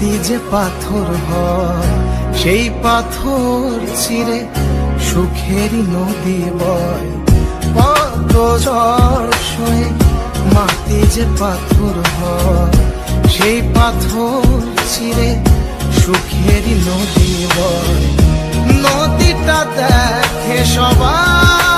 মাটি যে পাথর হয়, সেই পাথর চিরে সুখেরই নদী বয়। কত ঝড় সয়ে মাটি যে পাথর হয়, সেই পাথর চিরে সুখেরই নদী বয়। নদীটা দেখে সবাই